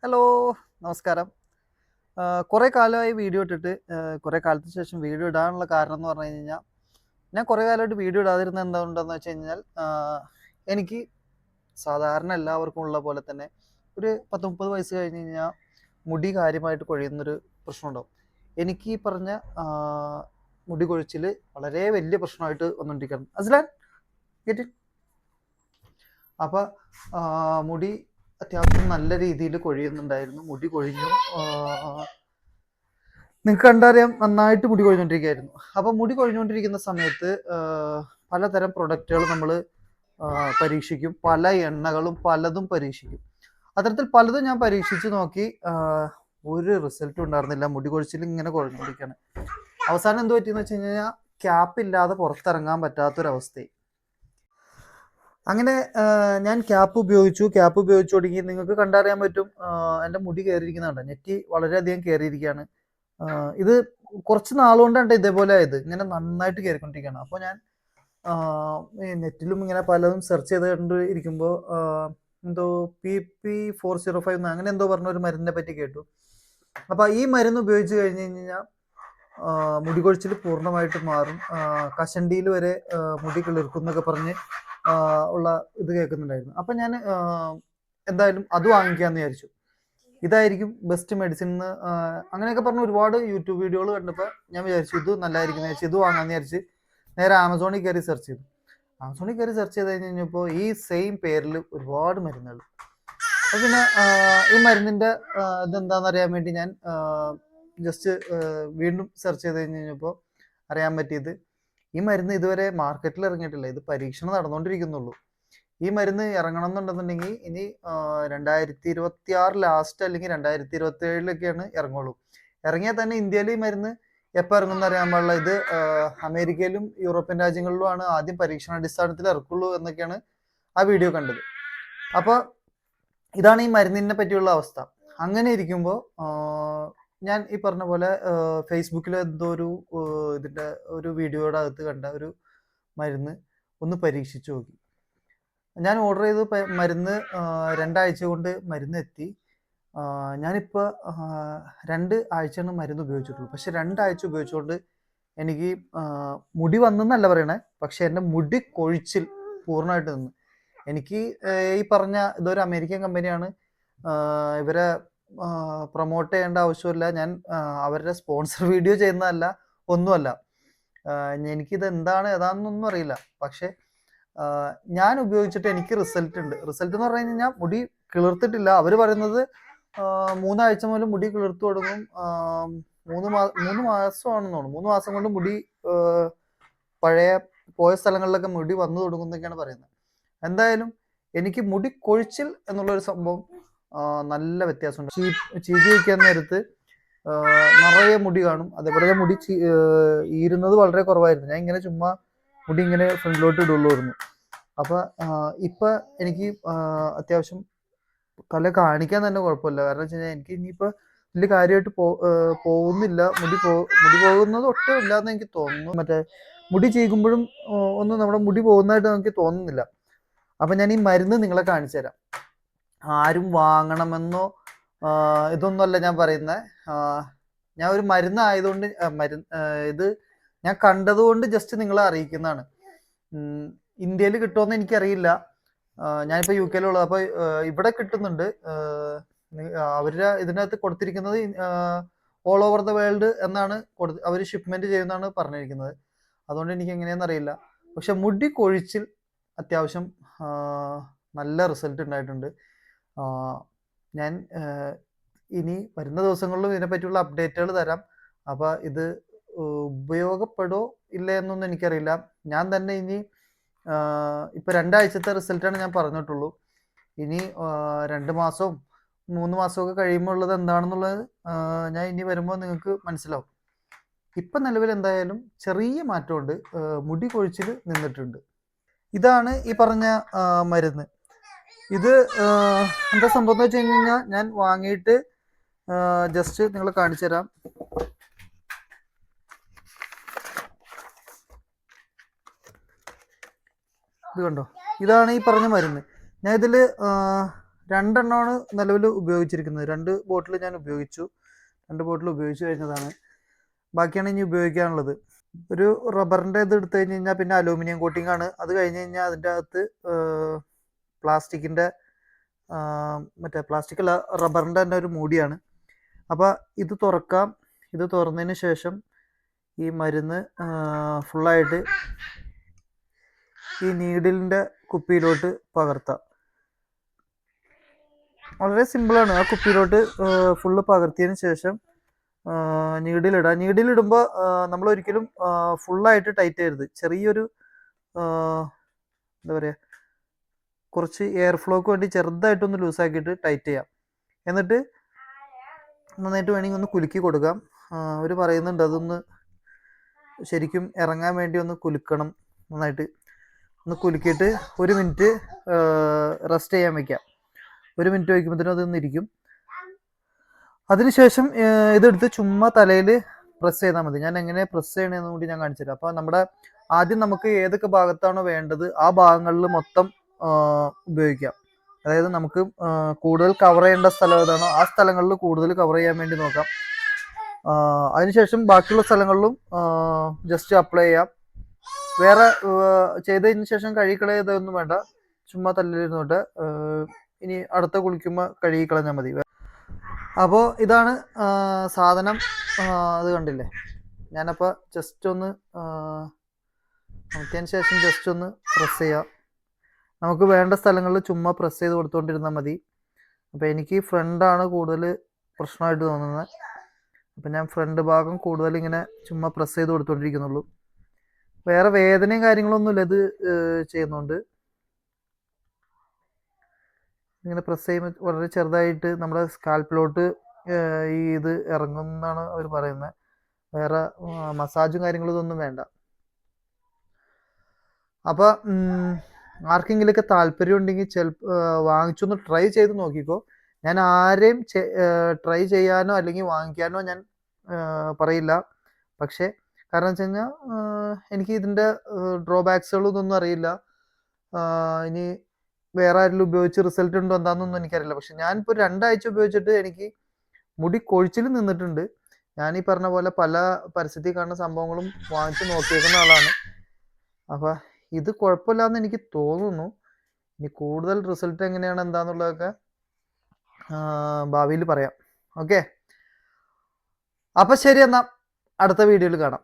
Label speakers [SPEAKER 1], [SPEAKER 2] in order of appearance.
[SPEAKER 1] Hello, നമസ്കാരം. കുറേ കാലമായി വീഡിയോ ഇട്ടിട്ട് കുറേ കാലത്തിന് ശേഷം വീഡിയോ ഇടാനുള്ള കാരണം എന്ന് പറഞ്ഞു കഴിഞ്ഞാൽ, ഞാൻ കുറേ കാലമായിട്ട് വീഡിയോ ഇടാതിരുന്നത് എന്തുകൊണ്ടെന്ന് വെച്ച് കഴിഞ്ഞാൽ, എനിക്ക് സാധാരണ എല്ലാവർക്കും ഉള്ള പോലെ തന്നെ ഒരു 10-30 വയസ്സ് കഴിഞ്ഞ് കഴിഞ്ഞാൽ മുടി കാര്യമായിട്ട് കൊഴിയുന്നൊരു പ്രശ്നമുണ്ടാവും. എനിക്ക് ഈ പറഞ്ഞ മുടി കൊഴിച്ചിൽ വളരെ വലിയ പ്രശ്നമായിട്ട് വന്നുകൊണ്ടിരിക്കുകയാണ്. അസ്ലാൻ കേട്ടി. അപ്പോൾ മുടി അത്യാവശ്യം നല്ല രീതിയിൽ കൊഴിയുന്നുണ്ടായിരുന്നു. മുടി കൊഴിഞ്ഞു. നിങ്ങൾക്ക് കണ്ടറിയാം, നന്നായിട്ട് മുടി കൊഴിഞ്ഞുകൊണ്ടിരിക്കുകയായിരുന്നു. അപ്പം മുടി കൊഴിഞ്ഞുകൊണ്ടിരിക്കുന്ന സമയത്ത് പലതരം പ്രൊഡക്റ്റുകൾ നമ്മൾ പരീക്ഷിക്കും. പല എണ്ണകളും പലതും പരീക്ഷിക്കും. അത്തരത്തിൽ പലതും ഞാൻ പരീക്ഷിച്ച് നോക്കി. ഒരു റിസൾട്ടും ഉണ്ടായിരുന്നില്ല. മുടി കൊഴിച്ചിൽ ഇങ്ങനെ കുറഞ്ഞുകൊണ്ടിരിക്കുകയാണ്. അവസാനം എന്ത് പറ്റിയെന്ന് വെച്ച് കഴിഞ്ഞാൽ, ക്യാപ്പ് ഇല്ലാതെ പുറത്തിറങ്ങാൻ പറ്റാത്തൊരവസ്ഥയായി. അങ്ങനെ ഞാൻ ക്യാപ്പ് ഉപയോഗിച്ചു തുടങ്ങി. നിങ്ങൾക്ക് കണ്ടറിയാൻ പറ്റും, എൻ്റെ മുടി കയറിയിരിക്കുന്നുണ്ട്. നെറ്റി വളരെയധികം കയറിയിരിക്കുകയാണ്. ഇത് കുറച്ച് നാളുകൊണ്ടാണ് ഇതേപോലെ ആയത്. ഇങ്ങനെ നന്നായിട്ട് കയറിക്കൊണ്ടിരിക്കുകയാണ്. അപ്പോൾ ഞാൻ നെറ്റിലും ഇങ്ങനെ പലതും സെർച്ച് ചെയ്തുകൊണ്ട് ഇരിക്കുമ്പോൾ എന്തോ PP405 അങ്ങനെ എന്തോ പറഞ്ഞ ഒരു മരുന്നിനെ പറ്റി കേട്ടു. അപ്പോൾ ഈ മരുന്ന് ഉപയോഗിച്ച് കഴിഞ്ഞ് കഴിഞ്ഞാൽ മുടി കൊഴിച്ചിൽ പൂർണ്ണമായിട്ട് മാറും. കഷണ്ടിയിൽ വരെ മുടി കിളിർക്കും എന്നൊക്കെ പറഞ്ഞ് ഉള്ള ഇത് കേൾക്കുന്നുണ്ടായിരുന്നു. അപ്പം ഞാൻ എന്തായാലും അത് വാങ്ങിക്കാമെന്ന് വിചാരിച്ചു. ഇതായിരിക്കും ബെസ്റ്റ് മെഡിസിൻ എന്ന് അങ്ങനെയൊക്കെ പറഞ്ഞ് ഒരുപാട് യൂട്യൂബ് വീഡിയോകൾ കണ്ടപ്പോൾ ഞാൻ വിചാരിച്ചു ഇത് നല്ലതായിരിക്കും വിചാരിച്ചു. ഇത് വാങ്ങാമെന്ന് വിചാരിച്ച് നേരെ ആമസോണിൽ കയറി സെർച്ച് ചെയ്തു. ആമസോണിൽ കയറി സെർച്ച് ചെയ്ത് കഴിഞ്ഞ് കഴിഞ്ഞപ്പോൾ ഈ സെയിം പേരിൽ ഒരുപാട് മരുന്നുകൾ. അപ്പോൾ പിന്നെ ഈ മരുന്നിൻ്റെ ഇതെന്താണെന്ന് അറിയാൻ വേണ്ടി ഞാൻ ജസ്റ്റ് വീണ്ടും സെർച്ച് ചെയ്ത് കഴിഞ്ഞ് കഴിഞ്ഞപ്പോൾ അറിയാൻ പറ്റിയത്, ഈ മരുന്ന് ഇതുവരെ മാർക്കറ്റിൽ ഇറങ്ങിയിട്ടില്ല. ഇത് പരീക്ഷണം നടന്നുകൊണ്ടിരിക്കുന്നുള്ളൂ. ഈ മരുന്ന് ഇറങ്ങണം എന്നുണ്ടെന്നുണ്ടെങ്കിൽ ഇനി 2026 ലാസ്റ്റ് അല്ലെങ്കിൽ 2027 ഇറങ്ങുള്ളൂ. ഇറങ്ങിയാൽ തന്നെ ഇന്ത്യയിൽ ഈ മരുന്ന് എപ്പോൾ ഇറങ്ങുമെന്ന് അറിയാൻ പാടില്ല. ഇത് അമേരിക്കയിലും യൂറോപ്യൻ രാജ്യങ്ങളിലുമാണ് ആദ്യം പരീക്ഷണാടിസ്ഥാനത്തിൽ ഇറക്കുള്ളൂ എന്നൊക്കെയാണ് ആ വീഡിയോ കണ്ടത്. അപ്പോൾ ഇതാണ് ഈ മരുന്നിനെ പറ്റിയുള്ള അവസ്ഥ. അങ്ങനെ ഇരിക്കുമ്പോൾ ഞാൻ ഈ പറഞ്ഞ പോലെ ഫേസ്ബുക്കിൽ എന്തോ ഇതിൻ്റെ ഒരു വീഡിയോയുടെ അകത്ത് കണ്ട ഒരു മരുന്ന് ഒന്ന് പരീക്ഷിച്ചു നോക്കി. ഞാൻ ഓർഡർ ചെയ്ത് മരുന്ന് 2 ആഴ്ച കൊണ്ട് മരുന്ന് എത്തി. ഞാനിപ്പോൾ 2 ആഴ്ചയാണ് മരുന്ന് ഉപയോഗിച്ചിട്ടുള്ളൂ. പക്ഷെ 2 ആഴ്ച ഉപയോഗിച്ചുകൊണ്ട് എനിക്ക് മുടി വന്നെന്നല്ല പറയണേ, പക്ഷെ എൻ്റെ മുടി കൊഴിച്ചിൽ പൂർണ്ണമായിട്ട് നിന്ന്. എനിക്ക് ഈ പറഞ്ഞ ഇതൊരു അമേരിക്കൻ കമ്പനിയാണ്. ഇവരെ പ്രൊമോട്ട് ചെയ്യേണ്ട ആവശ്യമില്ല. ഞാൻ അവരുടെ സ്പോൺസർ വീഡിയോ ചെയ്യുന്നതല്ല, ഒന്നുമല്ല. എനിക്കിത് എന്താണ് ഏതാണെന്നൊന്നും അറിയില്ല. പക്ഷെ ഞാൻ ഉപയോഗിച്ചിട്ട് എനിക്ക് റിസൾട്ട് ഉണ്ട്. റിസൾട്ട് എന്ന് പറഞ്ഞു കഴിഞ്ഞാൽ മുടി കിളിർത്തിട്ടില്ല. അവർ പറയുന്നത് 3 ആഴ്ച മുതൽ മുടി കിളിർത്തു തുടങ്ങും. 3 മാസമാണെന്ന് തോന്നുന്നു. 3 മാസം കൊണ്ട് മുടി പഴയ പോയ സ്ഥലങ്ങളിലൊക്കെ മുടി വന്നു തുടങ്ങും എന്നൊക്കെയാണ് പറയുന്നത്. എന്തായാലും എനിക്ക് മുടി കൊഴിച്ചിൽ എന്നുള്ളൊരു സംഭവം നല്ല വ്യത്യാസമുണ്ട്. ചീകി വയ്ക്കാൻ നേരത്ത് നിറയെ മുടി കാണും. അതേപോലെ മുടി ഈരുന്നത് വളരെ കുറവായിരുന്നു. ഞാൻ ഇങ്ങനെ ചുമ്മാ മുടി ഇങ്ങനെ ഫ്രണ്ടിലോട്ട് ഇടുള്ളായിരുന്നു. അപ്പോൾ ഇപ്പം എനിക്ക് അത്യാവശ്യം തല കാണിക്കാൻ തന്നെ കുഴപ്പമില്ല. കാരണം വെച്ച് കഴിഞ്ഞാൽ എനിക്ക് ഇനിയിപ്പോൾ വലിയ കാര്യമായിട്ട് പോകുന്നില്ല. മുടി പോകുന്നത് ഒട്ടും ഇല്ലാന്ന് എനിക്ക് തോന്നുന്നു. മറ്റേ മുടി ചീകുമ്പോഴും ഒന്നും നമ്മുടെ മുടി പോകുന്നതായിട്ട് എനിക്ക് തോന്നുന്നില്ല. അപ്പം ഞാൻ ഈ മരുന്ന് നിങ്ങളെ കാണിച്ചു തരാം. ആരും വാങ്ങണമെന്നോ ഇതൊന്നുമല്ല ഞാൻ പറയുന്നത്. ഞാൻ ഒരു മരുന്ന് ആയതുകൊണ്ട് ഇത് ഞാൻ കണ്ടതുകൊണ്ട് ജസ്റ്റ് നിങ്ങളെ അറിയിക്കുന്നതാണ്. ഇന്ത്യയിൽ കിട്ടുമെന്ന് എനിക്കറിയില്ല. ഞാനിപ്പോൾ UK ഉള്ളത്. അപ്പോൾ ഇവിടെ കിട്ടുന്നുണ്ട്. അവരുടെ ഇതിനകത്ത് കൊടുത്തിരിക്കുന്നത് ഓൾ ഓവർ ദ വേൾഡ് എന്നാണ് അവർ ഷിപ്മെന്റ് ചെയ്യുന്നതാണ് പറഞ്ഞിരിക്കുന്നത്. അതുകൊണ്ട് എനിക്ക് എങ്ങനെയാണെന്ന് അറിയില്ല. പക്ഷെ മുടി കൊഴിച്ചിൽ അത്യാവശ്യം നല്ല റിസൾട്ട് ഉണ്ടായിട്ടുണ്ട്. ഞാൻ ഇനി വരുന്ന ദിവസങ്ങളിലും ഇതിനെപ്പറ്റിയുള്ള അപ്ഡേറ്റുകൾ തരാം. അപ്പോൾ ഇത് ഉപയോഗപ്പെടോ ഇല്ല എന്നൊന്നും എനിക്കറിയില്ല. ഞാൻ തന്നെ ഇനി ഇപ്പോൾ 2 ആഴ്ചത്തെ റിസൾട്ടാണ് ഞാൻ പറഞ്ഞിട്ടുള്ളൂ. ഇനി 2 മാസവും 3 മാസമൊക്കെ കഴിയുമ്പോൾ ഉള്ളത് എന്താണെന്നുള്ളത് ഞാൻ ഇനി വരുമ്പോൾ നിങ്ങൾക്ക് മനസ്സിലാവും. ഇപ്പം നിലവിൽ എന്തായാലും ചെറിയ മാറ്റമുണ്ട്. മുടി കൊഴിച്ചിൽ നിന്നിട്ടുണ്ട്. ഇതാണ് ഈ പറഞ്ഞ മരുന്ന്. ഇത് എന്താ സംഭവം എന്ന് വെച്ച് കഴിഞ്ഞാൽ, ഞാൻ വാങ്ങിയിട്ട് ജസ്റ്റ് നിങ്ങളെ കാണിച്ചു തരാം. ഇത് കണ്ടോ, ഇതാണ് ഈ പറഞ്ഞ മരുന്ന്. ഞാൻ ഇതിൽ രണ്ടെണ്ണമാണ് നിലവിൽ ഉപയോഗിച്ചിരിക്കുന്നത്. 2 ബോട്ടിൽ ഞാൻ ഉപയോഗിച്ചു. 2 ബോട്ടിൽ ഉപയോഗിച്ച് കഴിഞ്ഞതാണ്. ബാക്കിയാണ് ഇനി ഉപയോഗിക്കാനുള്ളത്. ഒരു റബ്ബറിൻ്റെ ഇത് എടുത്തു കഴിഞ്ഞ് കഴിഞ്ഞാൽ പിന്നെ അലൂമിനിയം കോട്ടിംഗ് ആണ്. അത് കഴിഞ്ഞ് കഴിഞ്ഞാൽ അതിൻ്റെ അകത്ത് പ്ലാസ്റ്റിക്കിൻ്റെ മറ്റേ പ്ലാസ്റ്റിക് അല്ല, റബ്ബറിൻ്റെ തന്നെ ഒരു മൂടിയാണ്. അപ്പോൾ ഇത് തുറക്കാം. ഇത് തുറന്നതിന് ശേഷം ഈ മരുന്ന് ഫുള്ളായിട്ട് ഈ നീഡിലിൻ്റെ കുപ്പിയിലോട്ട് പകർത്താം. വളരെ സിമ്പിളാണ്. ആ കുപ്പിയിലോട്ട് ഫുള്ള് പകർത്തിയതിന് ശേഷം നീഡിലിടുക. നീഡിലിടുമ്പോൾ നമ്മൾ ഒരിക്കലും ഫുള്ളായിട്ട് ടൈറ്റ് ചെയ്യരുത്. ചെറിയൊരു എന്താ പറയുക, കുറച്ച് എയർ ഫ്ലോക്ക് വേണ്ടി ചെറുതായിട്ടൊന്ന് ലൂസാക്കിയിട്ട് ടൈറ്റ് ചെയ്യാം. എന്നിട്ട് നന്നായിട്ട് വേണമെങ്കിൽ ഒന്ന് കുലുക്കി കൊടുക്കാം. അവർ പറയുന്നുണ്ട് അതൊന്ന് ശരിക്കും ഇറങ്ങാൻ വേണ്ടി ഒന്ന് കുലുക്കണം. നന്നായിട്ട് ഒന്ന് കുലുക്കിയിട്ട് 1 മിനിറ്റ് റെസ്റ്റ് ചെയ്യാൻ വയ്ക്കാം. 1 മിനിറ്റ് വയ്ക്കുമ്പോഴത്തേനും അതൊന്ന് ഇരിക്കും. അതിനുശേഷം ഇതെടുത്ത് ചുമ്മാ തലയിൽ പ്രസ് ചെയ്താൽ മതി. ഞാൻ എങ്ങനെ പ്രസ് ചെയ്യണമെന്ന് കൂടി ഞാൻ കാണിച്ചു തരാം. അപ്പോൾ നമ്മുടെ ആദ്യം നമുക്ക് ഏതൊക്കെ ഭാഗത്താണോ വേണ്ടത് ആ ഭാഗങ്ങളിൽ മൊത്തം ഉപയോഗിക്കാം. അതായത് നമുക്ക് കൂടുതൽ കവർ ചെയ്യേണ്ട സ്ഥലം ഏതാണോ ആ സ്ഥലങ്ങളിൽ കൂടുതൽ കവർ ചെയ്യാൻ വേണ്ടി നോക്കാം. അതിനുശേഷം ബാക്കിയുള്ള സ്ഥലങ്ങളിലും ജസ്റ്റ് അപ്ലൈ ചെയ്യാം. വേറെ ചെയ്തതിന് ശേഷം കഴുകിക്കളയതൊന്നും വേണ്ട. ചുമ്മാ തല്ലിരുന്നോട്ട് ഇനി അടുത്ത കുളിക്കുമ്പോൾ കഴുകിക്കളഞ്ഞാൽ മതി. അപ്പോൾ ഇതാണ് സാധനം. അത് കണ്ടില്ലേ? ഞാനപ്പോൾ ജസ്റ്റ് ഒന്ന് നോക്കിയതിന് ശേഷം ജസ്റ്റ് ഒന്ന് പ്രസ് ചെയ്യാം. നമുക്ക് വേണ്ട സ്ഥലങ്ങളിൽ ചുമ്മാ പ്രസ് ചെയ്ത് കൊടുത്തുകൊണ്ടിരുന്നാൽ മതി. അപ്പോൾ എനിക്ക് ഫ്രണ്ടാണ് കൂടുതൽ പ്രശ്നമായിട്ട് തോന്നുന്നത്. അപ്പം ഞാൻ ഫ്രണ്ട് ഭാഗം കൂടുതൽ ഇങ്ങനെ ചുമ്മാ പ്രസ് ചെയ്ത് കൊടുത്തുകൊണ്ടിരിക്കുന്നുള്ളൂ. വേറെ വേദനയും കാര്യങ്ങളൊന്നുമില്ല ഇത് ചെയ്യുന്നുണ്ട്. ഇങ്ങനെ പ്രസ് ചെയ്യുമ്പോൾ വളരെ ചെറുതായിട്ട് നമ്മുടെ സ്കാൽപ്പിലോട്ട് ഈ ഇത് ഇറങ്ങുമെന്നാണ് അവർ പറയുന്നത്. വേറെ മസാജും കാര്യങ്ങളും ഇതൊന്നും വേണ്ട. അപ്പം ആർക്കെങ്കിലുമൊക്കെ താല്പര്യം ഉണ്ടെങ്കിൽ വാങ്ങിച്ചൊന്ന് ട്രൈ ചെയ്ത് നോക്കിക്കോ. ഞാൻ ആരെയും ട്രൈ ചെയ്യാനോ അല്ലെങ്കിൽ വാങ്ങിക്കാനോ ഞാൻ പറയില്ല. പക്ഷേ കാരണം വെച്ച് കഴിഞ്ഞാൽ എനിക്ക് ഇതിൻ്റെ ഡ്രോബാക്സുകളും ഇതൊന്നും അറിയില്ല. ഇനി വേറെ ആരെങ്കിലും ഉപയോഗിച്ച് റിസൾട്ട് ഉണ്ടോ എന്താണെന്നൊന്നും എനിക്കറിയില്ല. പക്ഷെ ഞാനിപ്പോൾ 2 ആഴ്ച ഉപയോഗിച്ചിട്ട് എനിക്ക് മുടി കൊഴിച്ചിൽ നിന്നിട്ടുണ്ട്. ഞാൻ ഈ പറഞ്ഞ പോലെ പല പരസ്യത്തിൽ കാണുന്ന സംഭവങ്ങളും വാങ്ങിച്ച് നോക്കിയേക്കുന്ന ആളാണ്. അപ്പോൾ ഇത് കുഴപ്പമില്ലാന്ന് എനിക്ക് തോന്നുന്നു. ഇനി കൂടുതൽ റിസൾട്ട് എങ്ങനെയാണ് എന്താണെന്നുള്ളതൊക്കെ ഭാവിയിൽ പറയാം. ഓക്കെ, അപ്പം ശരി, എന്നാൽ അടുത്ത വീഡിയോയിൽ കാണാം.